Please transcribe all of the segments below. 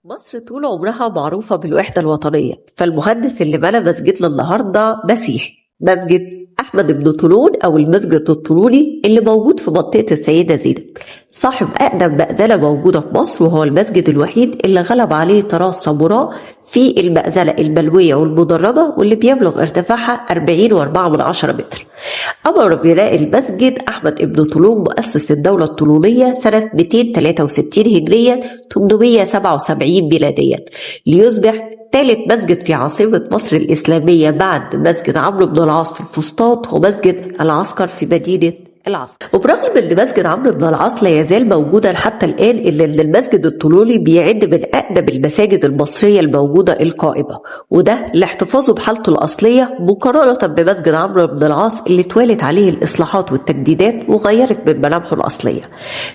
مصر طول عمرها معروفة بالوحدة الوطنية، فالمهندس اللي بنى مسجدنا النهاردة مسيحي، مسجد أحمد بن طولون أو المسجد الطولوني اللي موجود في منطقة السيدة زينب، صاحب أقدم مأذنة موجودة في مصر، وهو المسجد الوحيد اللي غلب عليه طراز ساموراء في المأذنة الملوية والمدرجة، واللي بيبلغ ارتفاعها 40.4 متر. أمر ببناء المسجد أحمد بن طولون مؤسس الدولة الطولونية سنة 263 هجريا 877 ميلاديا، ليصبح ثالث مسجد في عاصمة مصر الإسلامية بعد مسجد عمرو بن العاص في الفسطاط ومسجد العسكر في مدينة العسكر. وبرغم ان مسجد عمرو بن العاص لا يزال موجودا حتى الان، الا ان المسجد الطولوني بيعد من اقدم المساجد المصريه الموجوده القائمه، وده لاحتفاظه بحالته الاصليه مقارنه بمسجد عمرو بن العاص اللي اتوالت عليه الاصلاحات والتجديدات وغيرت من ملامحه الاصليه.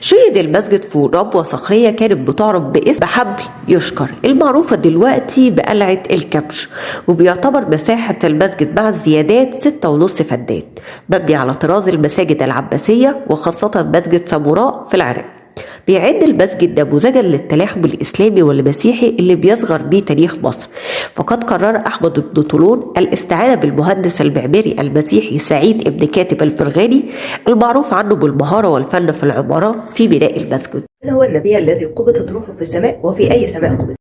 شيد المسجد في ربوه صخريه كانت بتعرف باسم حبل يشكر، المعروفه دلوقتي بقلعه الكبش، وبيعتبر مساحه المسجد مع الزيادات 6.5 فدان، مبني على طراز المساجد العباسية وخاصة مسجد ساموراء في العراق. بيعد المسجد نموذجا للتلاحم الإسلامي والمسيحي اللي بيصغر بيه تاريخ مصر، فقد قرر أحمد بن طولون الاستعانة بالمهندس المعماري المسيحي سعيد ابن كاتب الفرغاني، المعروف عنه بالمهارة والفن في العمارة، في بناء المسجد. من هو النبي الذي قبضت روحه في السماء وفي أي سماء قبض؟